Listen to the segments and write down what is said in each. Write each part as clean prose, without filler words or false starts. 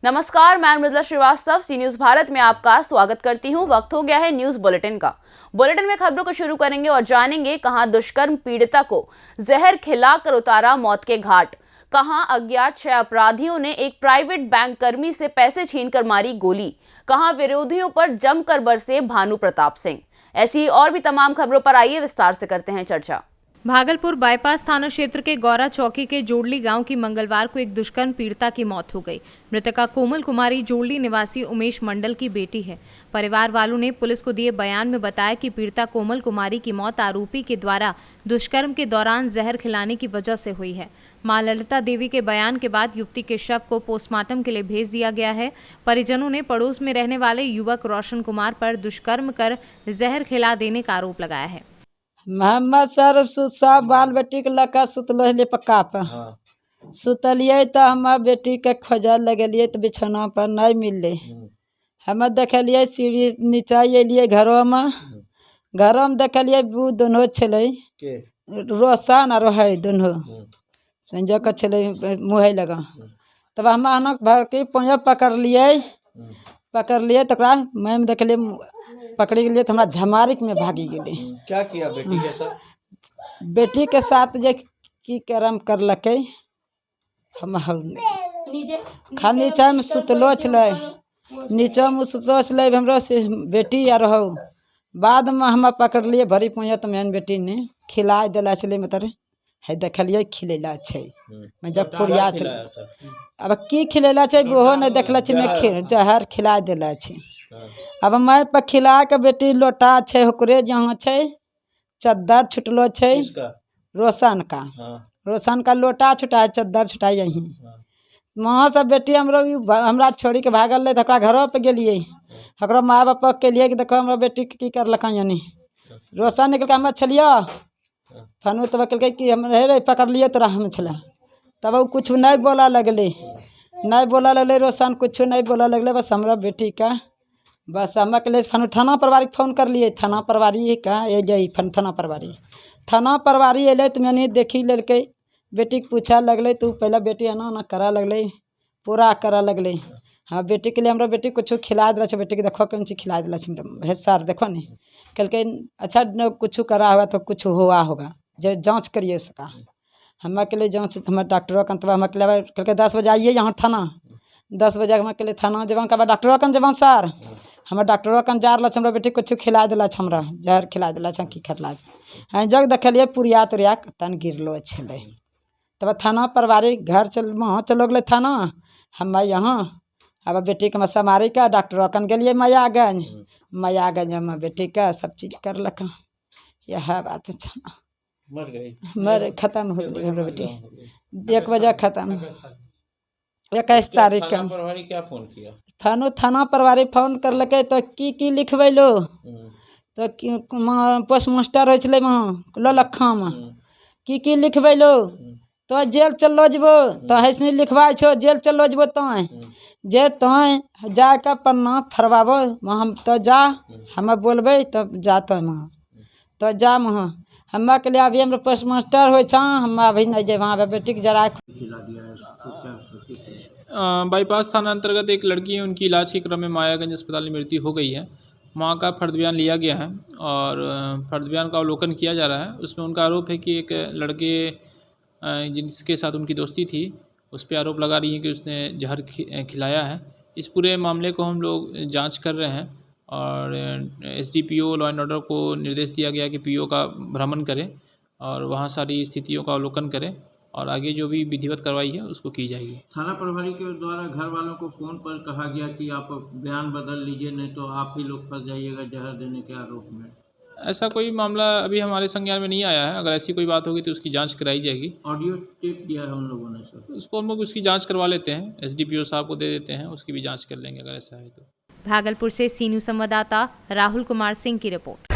नमस्कार, मैं मृदुला श्रीवास्तव सी न्यूज भारत में आपका स्वागत करती हूं। वक्त हो गया है न्यूज बुलेटिन का। बुलेटिन में खबरों को शुरू करेंगे और जानेंगे कहां दुष्कर्म पीड़िता को जहर खिलाकर उतारा मौत के घाट, कहां अज्ञात 6 अपराधियों ने एक प्राइवेट बैंक कर्मी से पैसे छीनकर मारी गोली, कहां विरोधियों पर जमकर बरसे भानु प्रताप सिंह। ऐसी और भी तमाम खबरों पर आइए विस्तार से करते हैं चर्चा। भागलपुर बाईपास थाना क्षेत्र के गौरा चौकी के जोड़ली गांव की मंगलवार को एक दुष्कर्म पीड़िता की मौत हो गई। मृतका कोमल कुमारी जोड़ली निवासी उमेश मंडल की बेटी है। परिवार वालों ने पुलिस को दिए बयान में बताया कि पीड़िता कोमल कुमारी की मौत आरोपी के द्वारा दुष्कर्म के दौरान जहर खिलाने की वजह से हुई है। मां ललिता देवी के बयान के बाद युवती के शव को पोस्टमार्टम के लिए भेज दिया गया है। परिजनों ने पड़ोस में रहने वाले युवक रोशन कुमार पर दुष्कर्म कर जहर खिला देने का आरोप लगाया है। मोहम्मद सर सब बाल बेटी के लका सुतल पक्का पर सुतलिए तो हम बेटी के खोजल लगलिए तो बिछौना पर नहीं मिलले। हम देखलिए सीढ़ी नीचा एलिए घरों में देखलिए वो दोनों छले रोशन और है दोनों संजय का छले मुँह लगा। तब हम अनक भर के पैर पकड़ लिए तो मैम देखलिए पकड़ी गेलिए तो हमारा झमारिक में भागी गेले। क्या किया बेटी के साथ? बेटी के साथ जे की करम करलके हम खाली नीचा में सुतलो छले, नीचा में सुतलो छले हमरो से बेटी आ रहो। बाद में हम पकड़ लिए भरी पैया तो मैंने बेटी ने खिला दिला छले मतलब है देखलिए खिलेला छै मैं जब फुरिया छे अब की खिलेला छै वो नहीं देखला छै मैं जहर खिला दिला छै। अब मैं पर खिला के बेटी लोटा छे ओकरे जहाँ छे चद्दर छुटलो छे रोशन का लोटा छुटा है चद्दर छुटा यहीं वहाँ से बेटी हमरा छोड़ी के भागल रहे तो घरों पे गेलिए हकरो माँ बाप के लिए कि देखो हमरा बेटी की करलक यानी रोशन निकल के हम छलियो फनु तब कहल कि हम रहे पकड़ लिए तोरा हम छला तब वो कुछ नहीं बोला लगले रोशन कुछ नहीं बोला लगले। बस हमरा बेटी का बस हम के लिए फनु थाना प्रभारी फोन कर लिए थाना प्रभारी का अल थाना प्रभारी अल तो मैंने देखी ललके बेटी के पूछा लगले तू पहले बेटी एना करा लगले पूरा करा लगले। हाँ बेटी के लिए हमरा बेटी कुछ खिला दिला छे बेटी के देखो कौन चीज खिला दिला छे सर देखो नहीं कहल अच्छा कुछ करा हुआ तो कुछ हुआ होगा जो जांच करिए सका। हम के लिए जांच हमारे डॉक्टरों का तब हम कहल 10 बजे आइए यहाँ थाना 10 बजे हम के लिए थाना जब कब डॉक्टरों कन जब सर हम डॉक्टरों कन जा रहा हमरा बेटी कुछ खिला दिला हमरा जहर खिला दिला की खिला जग देखलिए पुरिया तुरिया तन गिरलो छे। तब थाना प्रभारी घर चलो गए थाना हम यहाँ अब बेटी के मसा मारी का डॉक्टर कन गेलिए मयागंज में बेटी का सब चीज करलक। यह बात अच्छा मर खत्म हो गई हमरा बेटी 1 बजे खत्म 21 तारीख का। क्या फोन किया? थाना प्रभारी फोन करलके तो की लिखबैलो तो पोस्ट मास्टर हो चले वहाँ लखा में की लिखबैलो तो जेल चलो जबो तो ऐसे लिखवा छो जेल चलो जबो तो जे तय जाके पन्ना फरवाबो वहाँ तो जा हम बोलबे तो जा तो वहाँ तो जा वहाँ हम के लिए अभी हम पोस्ट मास्टर हो हम अभी नहीं जाए वहाँ बेटी के जरा। बाईपास थाना अंतर्गत एक लड़की है, उनकी इलाज के क्रम में मायागंज अस्पताल में मृत्यु हो गई है। मां का फर्द बयान लिया गया है और फर्द बयान का अवलोकन किया जा रहा है। उसमें उनका आरोप है कि एक लड़के जिसके साथ उनकी दोस्ती थी उस पर आरोप लगा रही है कि उसने जहर खिलाया है। इस पूरे मामले को हम लोग जांच कर रहे हैं और एसडीपीओ लॉ एंड ऑर्डर को निर्देश दिया गया कि पीओ का भ्रमण करें और वहाँ सारी स्थितियों का अवलोकन करें और आगे जो भी विधिवत कार्रवाई है उसको की जाएगी। थाना प्रभारी के द्वारा घर वालों को फोन पर कहा गया कि आप बयान बदल लीजिए नहीं तो आप ही लोग फंस जाइएगा जहर देने के आरोप में। ऐसा कोई मामला अभी हमारे संज्ञान में नहीं आया है। अगर ऐसी कोई बात होगी तो उसकी जांच कराई जाएगी। ऑडियो टेप दिया है हम लोगों ने सर, उसको हम लोग उसकी जांच करवा लेते हैं, एसडीपीओ साहब को दे देते हैं, उसकी भी जांच कर लेंगे अगर ऐसा है तो। भागलपुर से सी न्यूज संवाददाता राहुल कुमार सिंह की रिपोर्ट।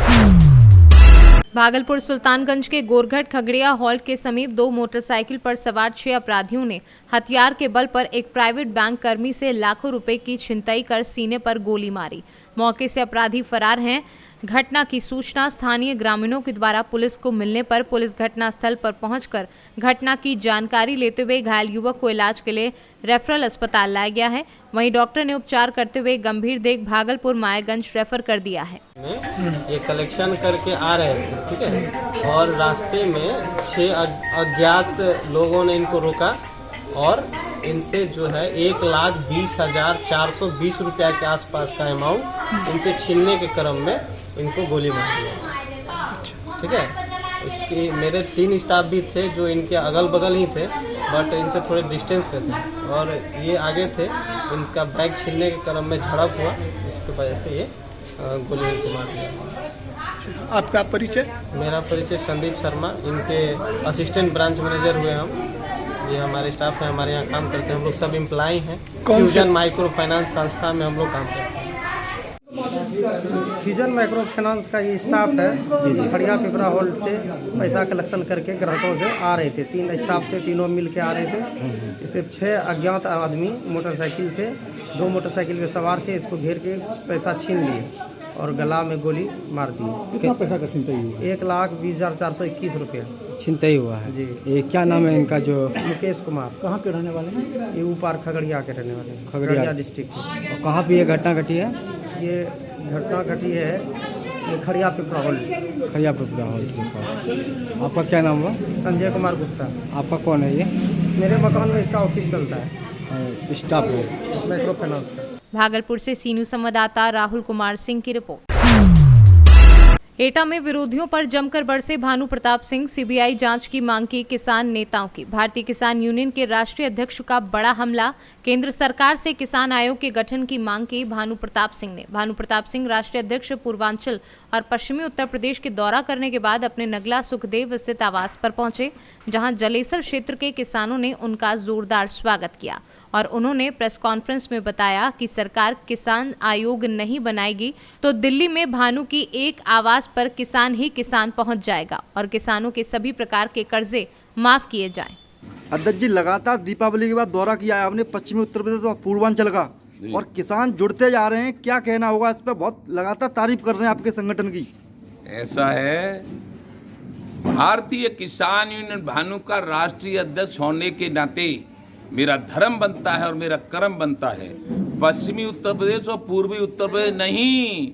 भागलपुर सुल्तानगंज के गोरघट खगड़िया हॉल्ट के समीप 2 मोटरसाइकिल पर सवार 6 अपराधियों ने हथियार के बल पर एक प्राइवेट बैंक कर्मी से लाखों रुपए की छिनतई कर सीने पर गोली मारी। मौके से अपराधी फरार हैं। घटना की सूचना स्थानीय ग्रामीणों के द्वारा पुलिस को मिलने पर पुलिस घटनास्थल पर पहुंचकर घटना की जानकारी लेते हुए घायल युवक को इलाज के लिए रेफरल अस्पताल लाया गया है। वहीं डॉक्टर ने उपचार करते हुए गंभीर देख भागलपुर मायागंज रेफर कर दिया है। ये कलेक्शन करके आ रहे थे, ठीक है, और रास्ते में 6 अज्ञात लोगों ने इनको रोका और इनसे जो है 1,20,420 रुपया के आसपास का अमाउंट इनसे छीनने के क्रम में इनको गोली मार दिया। ठीक है, इसकी मेरे 3 स्टाफ भी थे जो इनके अगल बगल ही थे, बट इनसे थोड़े डिस्टेंस पे थे और ये आगे थे। इनका बैग छीनने के क्रम में झड़प हुआ, जिसकी वजह से ये गोली इनको मार दिया। आपका परिचय? मेरा परिचय संदीप शर्मा, इनके असिस्टेंट ब्रांच मैनेजर हुए हम। ये हमारे स्टाफ हैं, हमारे यहाँ काम करते हैं, हम लोग सब एम्प्लॉय हैं। फ्यूजन माइक्रो फाइनेंस संस्था में हम लोग काम करते हैं। फ्यूजन माइक्रो फाइनेंस का ये स्टाफ है, खड़िया पिपरा होल्ड से पैसा कलेक्शन करके ग्राहकों से आ रहे थे। 3 स्टाफ थे, तीनों मिल के आ रहे थे। इसे 6 अज्ञात आदमी मोटरसाइकिल से, 2 मोटरसाइकिल के सवार थे, इसको घेर के पैसा छीन लिए और गला में गोली मार दी। कितना पैसा का छिनतई हुआ? 1,20,421 रुपया छिनतई हुआ है जी। ये क्या नाम है इनका? जो मुकेश कुमार। कहाँ के रहने वाले हैं? ये ऊपर खगड़िया के रहने वाले हैं, खगड़िया डिस्ट्रिक्ट के। और कहाँ पे ये घटना घटी है? ये घटना घटी है ये खड़िया पिपरा होल्ड, खड़िया पिपरा हॉल के पास। आपका क्या नाम हुआ? संजय कुमार गुप्ता। आपका कौन है ये? मेरे मकान में इसका ऑफिस चलता है, स्टाफ है माइक्रो फाइनेंस का। भागलपुर से सी न्यूज संवाददाता राहुल कुमार सिंह की रिपोर्ट। एटा में विरोधियों पर जमकर बरसे भानु प्रताप सिंह। सीबीआई जांच की मांग की किसान नेताओं की। भारतीय किसान यूनियन के राष्ट्रीय अध्यक्ष का बड़ा हमला। केंद्र सरकार से किसान आयोग के गठन की मांग की भानु प्रताप सिंह ने। भानु प्रताप सिंह राष्ट्रीय अध्यक्ष पूर्वांचल और पश्चिमी उत्तर प्रदेश के दौरा करने के बाद अपने नगला सुखदेव स्थित आवास पर पहुंचे, जहां जलेसर क्षेत्र के किसानों ने उनका जोरदार स्वागत किया और उन्होंने प्रेस कॉन्फ्रेंस में बताया कि सरकार किसान आयोग नहीं बनाएगी तो दिल्ली में भानु की एक आवाज पर किसान ही किसान पहुंच जाएगा और किसानों के सभी प्रकार के कर्जे माफ किए जाएं। अध्यक्ष जी, लगातार दीपावली के बाद दौरा किया है आपने पश्चिमी उत्तर प्रदेश और पूर्वांचल का, और किसान जुड़ते जा रहे हैं, क्या कहना होगा इस पर? बहुत लगातार तारीफ कर रहे हैं आपके संगठन की। ऐसा है, भारतीय किसान यूनियन भानु का राष्ट्रीय अध्यक्ष होने के नाते मेरा धर्म बनता है और मेरा कर्म बनता है। पश्चिमी उत्तर प्रदेश और पूर्वी उत्तर प्रदेश नहीं,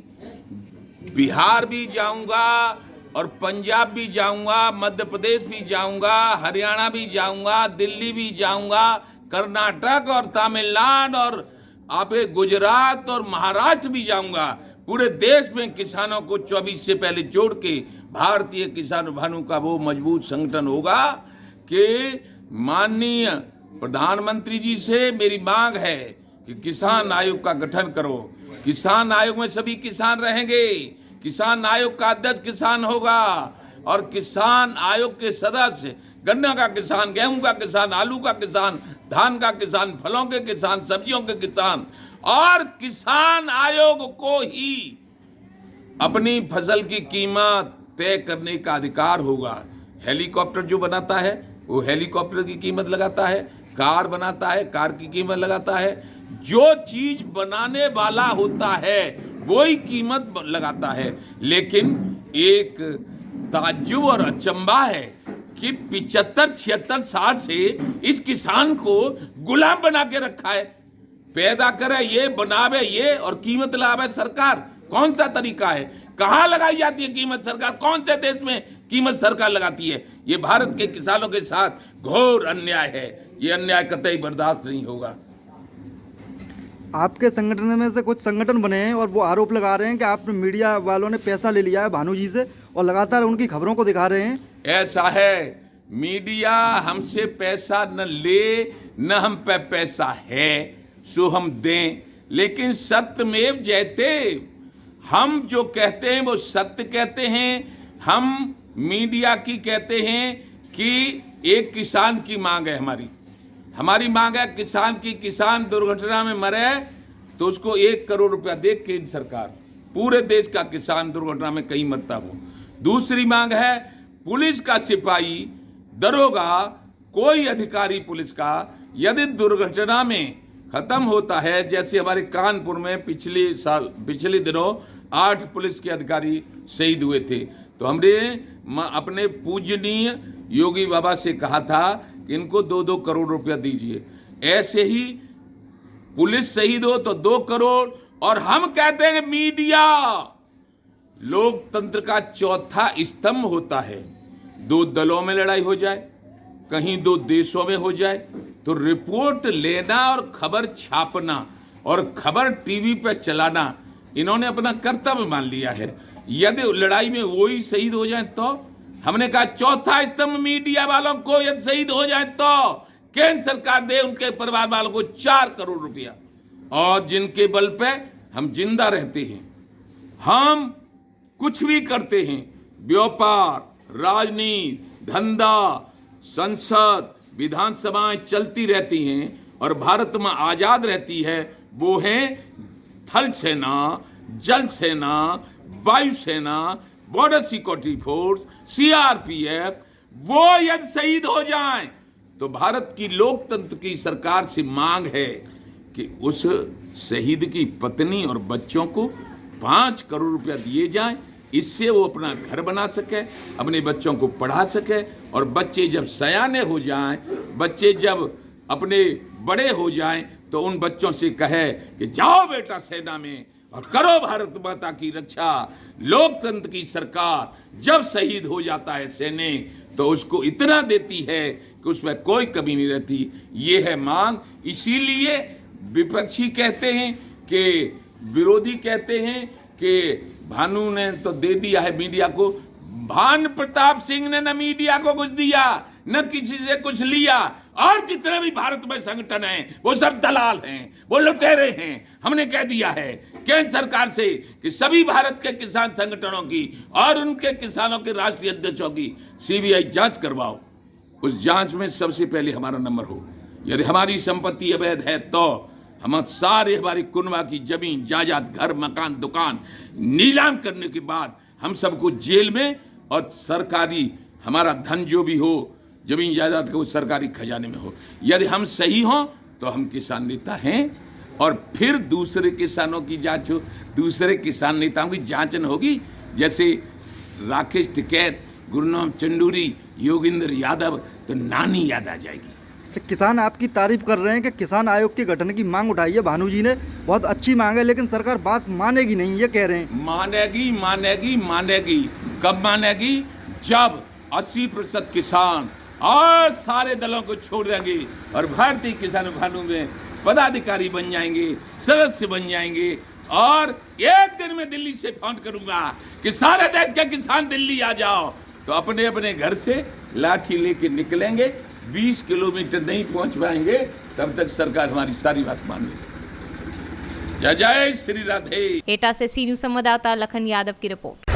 बिहार भी जाऊंगा और पंजाब भी जाऊंगा, मध्य प्रदेश भी जाऊंगा, हरियाणा भी जाऊंगा, दिल्ली भी जाऊंगा, कर्नाटक और तमिलनाडु और आप गुजरात और महाराष्ट्र भी जाऊंगा। पूरे देश में किसानों को 24 से पहले जोड़ के भारतीय किसान भानु का वो मजबूत संगठन होगा कि माननीय प्रधानमंत्री जी से मेरी मांग है कि किसान आयोग का गठन करो। किसान आयोग में सभी किसान रहेंगे, किसान आयोग का अध्यक्ष किसान होगा और किसान आयोग के सदस्य गन्ना का किसान, गेहूं का किसान, आलू का किसान, धान का किसान, फलों के किसान, सब्जियों के किसान, और किसान आयोग को ही अपनी फसल की कीमत तय करने का अधिकार होगा। हेलीकॉप्टर जो बनाता है वो हेलीकॉप्टर की कीमत लगाता है, कार बनाता है कार की कीमत लगाता है, जो चीज बनाने वाला होता है वही कीमत लगाता है। लेकिन एक ताज्जुब और अचंभा है कि 75-76 साल से इस किसान को गुलाम बना के रखा है। पैदा करे ये, बनावे ये और कीमत लगावे सरकार। कौन सा तरीका है? कहाँ लगाई जाती है कीमत सरकार? कौन से देश में कीमत सरकार लगाती है? ये भारत के किसानों के साथ घोर अन्याय है। ये अन्याय कतई बर्दाश्त नहीं होगा। आपके संगठन में से कुछ संगठन बने हैं और वो आरोप लगा रहे हैं कि आपने मीडिया वालों ने पैसा ले लिया है भानु जी से और लगातार उनकी खबरों को दिखा रहे हैं। ऐसा है, मीडिया हमसे पैसा न ले न हम पे पैसा है सो हम दें, लेकिन सत्यमेव जयते। हम जो कहते हैं वो सत्य कहते हैं। हम मीडिया की कहते हैं कि एक किसान की मांग है, हमारी मांग है किसान की, किसान दुर्घटना में मरे तो उसको 1 करोड़ रुपया दे केंद्र सरकार। पूरे देश का किसान दुर्घटना में कहीं मरता हो। दूसरी मांग है पुलिस का सिपाही, दरोगा, कोई अधिकारी पुलिस का यदि दुर्घटना में खत्म होता है, जैसे हमारे कानपुर में पिछले दिनों 8 पुलिस के अधिकारी शहीद हुए थे। तो हमने अपने पूजनीय योगी बाबा से कहा था कि इनको 2-2 करोड़ रुपया दीजिए। ऐसे ही पुलिस शहीद हो तो 2 करोड़। और हम कहते हैं मीडिया लोकतंत्र का चौथा स्तंभ होता है। 2 दलों में लड़ाई हो जाए, कहीं 2 देशों में हो जाए, तो रिपोर्ट लेना और खबर छापना और खबर टीवी पे चलाना इन्होंने अपना कर्तव्य मान लिया है। यदि लड़ाई में वो ही शहीद हो जाए तो हमने कहा चौथा स्तंभ मीडिया वालों को यदि शहीद हो जाए तो केंद्र सरकार दे उनके परिवार वालों को 4 करोड़ रुपया। और जिनके बल पे हम जिंदा रहते हैं, हम कुछ भी करते हैं, व्यापार, राजनीति, धंधा, संसद, विधानसभाएं चलती रहती हैं और भारत में आजाद रहती है, वो है थल सेना, जल सेना, वायु सेना, बॉर्डर सिक्योरिटी फोर्स, सीआरपीएफ। वो यदि शहीद हो जाएं तो भारत की लोकतंत्र की सरकार से मांग है कि उस शहीद की पत्नी और बच्चों को 5 करोड़ रुपया दिए जाएं। इससे वो अपना घर बना सके, अपने बच्चों को पढ़ा सके, और बच्चे जब सयाने हो जाएं, बच्चे जब अपने बड़े हो जाएं, तो उन बच्चों से कहे कि जाओ बेटा सेना में और करो भारत माता की रक्षा। लोकतंत्र की सरकार जब शहीद हो जाता है सैनिक तो उसको इतना देती है कि उसमें कोई कमी नहीं रहती। ये है मांग। इसीलिए विपक्षी कहते हैं कि विरोधी कहते हैं कि भानु ने तो दे दिया है मीडिया को। भानु प्रताप सिंह ने न मीडिया को कुछ दिया, न किसी से कुछ लिया। और जितने भी भारत में संगठन हैं वो सब दलाल हैं, वो लुटेरे हैं। हमने कह दिया है केंद्र सरकार से कि सभी भारत के किसान संगठनों की और उनके किसानों के राष्ट्रीय अध्यक्षों की सीबीआई जांच करवाओ। उस जांच में सबसे पहले हमारा नंबर हो। यदि हमारी संपत्ति अवैध है तो हम सारे हमारी कुनबा की जमीन जायदाद, घर, मकान, दुकान नीलाम करने के बाद हम सबको जेल में, और सरकारी हमारा धन जो भी हो, जमीन जायदाद का वो सरकारी खजाने में हो। यदि हम सही हों तो हम किसान नेता हैं। और फिर दूसरे किसानों की जांच हो, दूसरे किसान नेताओं की जांच न होगी। जैसे राकेश टिकैत, गुरनाम चंदूरी, योगेंद्र यादव, तो नानी याद आ जाएगी। किसान आपकी तारीफ कर रहे हैं कि किसान आयोग के गठन की मांग उठाई है भानु जी ने, बहुत अच्छी मांग है, लेकिन सरकार बात मानेगी नहीं, ये कह रहे हैं। मानेगी, मानेगी, मानेगी। कब मानेगी? जब 80% किसान और सारे दलों को छोड़ देंगे और भारतीय किसान भानु में पदाधिकारी बन जाएंगे, सदस्य बन जाएंगे। और एक दिन में दिल्ली से फोन करूंगा कि सारे देश के किसान दिल्ली आ जाओ, तो अपने अपने घर से लाठी लेके निकलेंगे। 20 किलोमीटर नहीं पहुंच पाएंगे, तब तक सरकार हमारी सारी बात मान लेगी। जय जय श्री राधे। एटा से सी न्यूज संवाददाता लखन यादव की रिपोर्ट।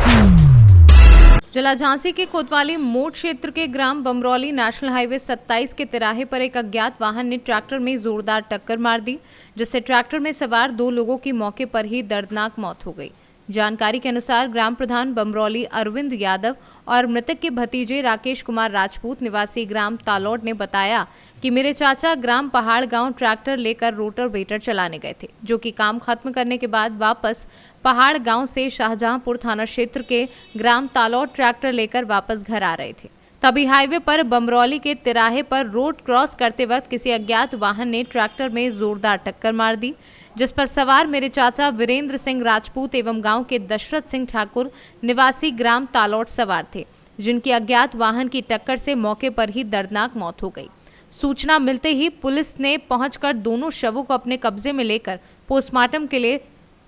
जिला झांसी के कोतवाली मोड़ क्षेत्र के ग्राम बमरौली नेशनल हाईवे 27 के तिराहे पर एक अज्ञात वाहन ने ट्रैक्टर में जोरदार टक्कर मार दी, जिससे ट्रैक्टर में सवार 2 लोगों की मौके पर ही दर्दनाक मौत हो गई। जानकारी के अनुसार ग्राम प्रधान बमरौली अरविंद यादव और मृतक के भतीजे राकेश कुमार राजपूत निवासी ग्राम तालौड़ ने बताया कि मेरे चाचा ग्राम पहाड़ गांव ट्रैक्टर लेकर रोटावेटर चलाने गए थे, जो कि काम खत्म करने के बाद वापस पहाड़ गांव से शाहजहांपुर थाना क्षेत्र के ग्राम तालौड़ ट्रैक्टर लेकर वापस घर आ रहे थे। तभी हाईवे पर बमरौली के तिराहे पर रोड क्रॉस करते वक्त किसी अज्ञात वाहन ने ट्रैक्टर में जोरदार टक्कर मार दी, जिस पर सवार मेरे चाचा वीरेंद्र सिंह राजपूत एवं गांव के दशरथ सिंह ठाकुर निवासी ग्राम तालौड़ सवार थे, जिनकी अज्ञात वाहन की टक्कर से मौके पर ही दर्दनाक मौत हो गई। सूचना मिलते ही पुलिस ने पहुंचकर दोनों शवों को अपने कब्जे में लेकर पोस्टमार्टम के लिए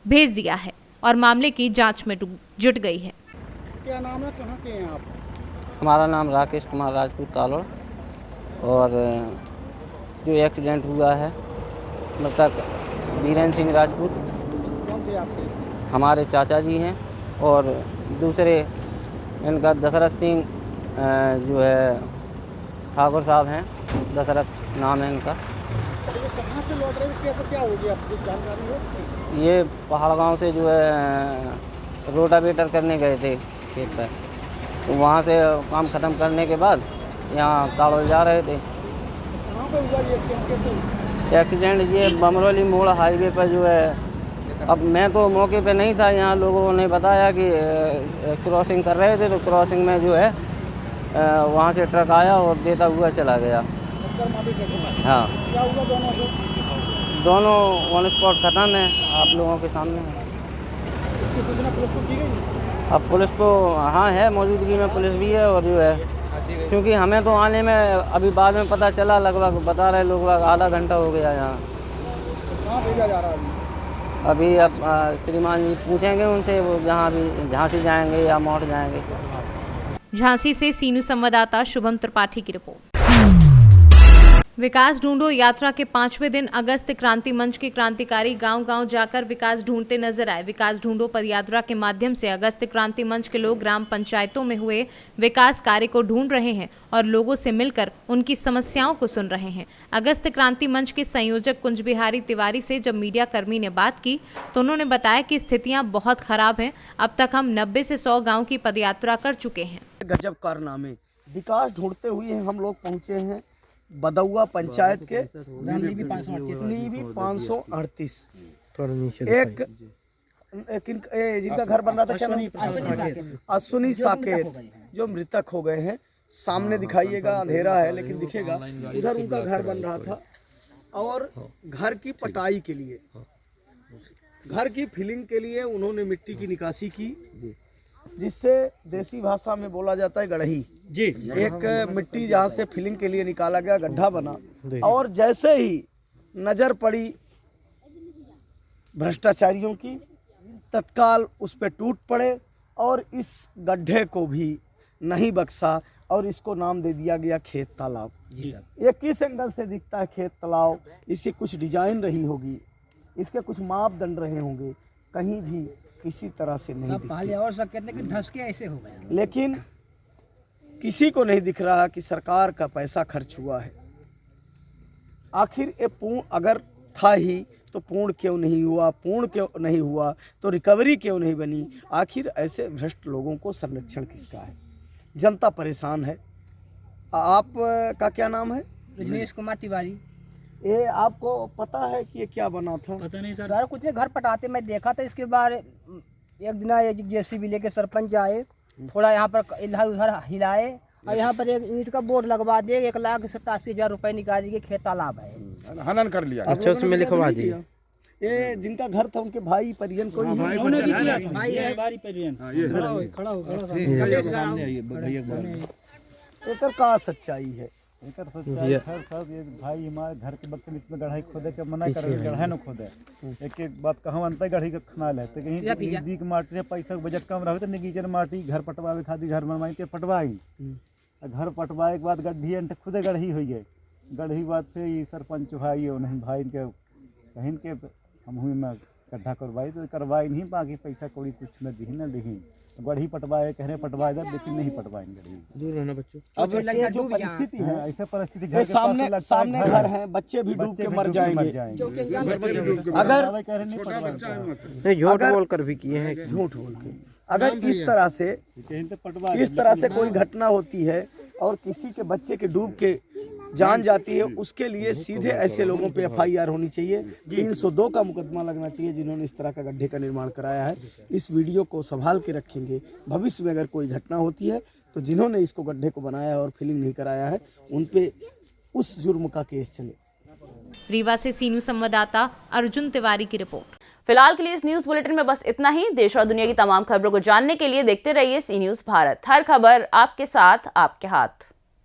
भेज दिया है और मामले की जांच में जुट गई है। क्या नाम है, कहाँ के हैं आप? हमारा नाम राकेश कुमार राजपूत तालौड़, और जो एक्सीडेंट हुआ है मृतक वीरेंद्र सिंह राजपूत कौन थे आपके? हमारे चाचा जी हैं, और दूसरे इनका दशरथ सिंह जो है ठाकुर साहब हैं, दशरथ नाम है इनका। तो कहाँ से लौट रहे थे, कैसे क्या हो गया, आपको जानकारी है इसकी? ये पहाड़ गांव से जो है रोटावेटर करने गए थे खेत पर, तो वहाँ से काम ख़त्म करने के बाद यहाँ तालौड़ जा रहे थे। कहाँ पर हुआ ये एक्सीडेंट, कैसे? एक्सीडेंट ये बमरौली मोड़ हाईवे पर जो है अब मैं तो मौके पे नहीं था, यहाँ लोगों ने बताया कि क्रॉसिंग कर रहे थे, तो क्रॉसिंग में जो है वहाँ से ट्रक आया और देता हुआ चला गया। हाँ, दोनों ऑन स्पॉट ख़त्म है, आप लोगों के सामने है। इसकी सूचना पुलिस को दी गई? अब पुलिस को हाँ है, मौजूदगी में पुलिस भी है, और जो है क्योंकि हमें तो आने में अभी बाद में पता चला, लगभग बता रहे लोग आधा घंटा हो गया यहाँ। कहाँ भेजा जा रहा है अभी? अब श्रीमान जी पूछेंगे उनसे, वो जहाँ भी झांसी जाएंगे या मोड़ जाएंगे। झांसी से सीनू संवाददाता शुभम त्रिपाठी की रिपोर्ट। विकास ढूंढो यात्रा के 5वें दिन अगस्त क्रांति मंच के क्रांतिकारी गांव-गांव जाकर विकास ढूंढते नजर आए। विकास ढूंढो पदयात्रा के माध्यम से अगस्त क्रांति मंच के लोग ग्राम पंचायतों में हुए विकास कार्य को ढूंढ रहे हैं और लोगों से मिलकर उनकी समस्याओं को सुन रहे हैं। अगस्त क्रांति मंच के संयोजक कुंज बिहारी तिवारी से जब मीडिया कर्मी ने बात की तो उन्होंने बताया कि स्थितियां बहुत खराब हैं। अब तक हम 90 से 100 गाँव की पदयात्रा कर चुके हैं। गजब कारनामे विकास ढूंढते हुए हम लोग पहुँचे हैं बदौआ पंचायत के नीबी 538 एक जिनका घर बन रहा था, क्या नाम? अश्विनी साकेत, जो मृतक हो गए हैं। सामने दिखाइएगा, अंधेरा है लेकिन दिखेगा, उधर उनका घर बन रहा था। और घर की पटाई के लिए, घर की फिलिंग के लिए उन्होंने मिट्टी की निकासी की, जिससे देसी भाषा में बोला जाता है गढ़ही जी। एक मिट्टी जहाँ से फिलिंग के लिए निकाला गया, गड्ढा बना, और जैसे ही नज़र पड़ी भ्रष्टाचारियों की, तत्काल उस पर टूट पड़े और इस गड्ढे को भी नहीं बख्शा और इसको नाम दे दिया गया खेत तालाब। ये किस एंगल से दिखता है खेत तालाब? इसकी कुछ डिजाइन रही होगी, इसके कुछ मापदंड रहे होंगे, कहीं भी किसी तरह से नहीं दिखते। और सब कहते हैं कि ढस के ऐसे हो गया, लेकिन किसी को नहीं दिख रहा कि सरकार का पैसा खर्च हुआ है। आखिर ये पूर्ण अगर था ही तो पूर्ण क्यों नहीं हुआ? पूर्ण क्यों नहीं हुआ तो रिकवरी क्यों नहीं बनी? आखिर ऐसे भ्रष्ट लोगों को संरक्षण किसका है? जनता परेशान है। आप का क्या नाम है? रजनीश कुमार तिवारी। ये आपको पता है कि ये क्या बना था? पता नहीं सर, कुछ नहीं, घर पटाते मैं देखा था। इसके बाद एक दिन जेसीबी लेके सरपंच आए, थोड़ा यहाँ पर इधर उधर हिलाए और यहाँ पर एक ईंट का बोर्ड लगवा दिए, 1,87,000 रुपए निकाल के खेत तालाब है, हनन कर लिया। अच्छा, उसमें लिखवा दिया। ये जिनका घर था उनके भाई परिजन कोई एक का सच्चाई है? भाई हमारे घर के बच्चे में गढ़ाई खोदे के मना कर, गढ़ाई न खोदे। एक बात कहूँ अंतर गढ़ी का खनाल है, तो कहीं दी के माटी से पैसा बजट कम रहे तो निगीचर माटी घर पटवावे खाती घर बनवाई के पटवाई, घर पटवाए के बाद गड्ढी अंत खुदे गढ़ी हुई है। गढ़ी बात से ये सरपंच भाई नहीं भाई के बहन के हम हुई में गड्ढा करवाई तो करवाई नहीं, बाकी पैसा कौड़ी कुछ न दी न दी। गढ़ी पटवाए कहने पटवाए दे, लेकिन नहीं पटवाएंगे गढ़ी। दूर रहना बच्चों। अब ये जो परिस्थिति है, ऐसे परिस्थिति घर सामने घर है, बच्चे भी डूब के मर जाएंगे अगर झूठ बोल कर भी किए हैं, झूठ बोल के। अगर इस तरह से कोई घटना होती है और किसी के बच्चे के डूब के जान जाती है, उसके लिए सीधे ऐसे लोगों पे FIR होनी चाहिए। 302 का मुकदमा लगना चाहिए जिन्होंने इस तरह का गड्ढे का निर्माण कराया है। इस वीडियो को संभाल के रखेंगे, भविष्य में अगर कोई घटना होती है तो जिन्होंने इसको गड्ढे को बनाया और फिलिंग नहीं कराया है उन पे उस जुर्म का केस चले। रीवा से सीनू संवाददाता अर्जुन तिवारी की रिपोर्ट। फिलहाल के लिए इस न्यूज बुलेटिन में बस इतना ही। देश और दुनिया की तमाम खबरों को जानने के लिए देखते रहिए सी न्यूज भारत। हर खबर आपके साथ, आपके हाथ।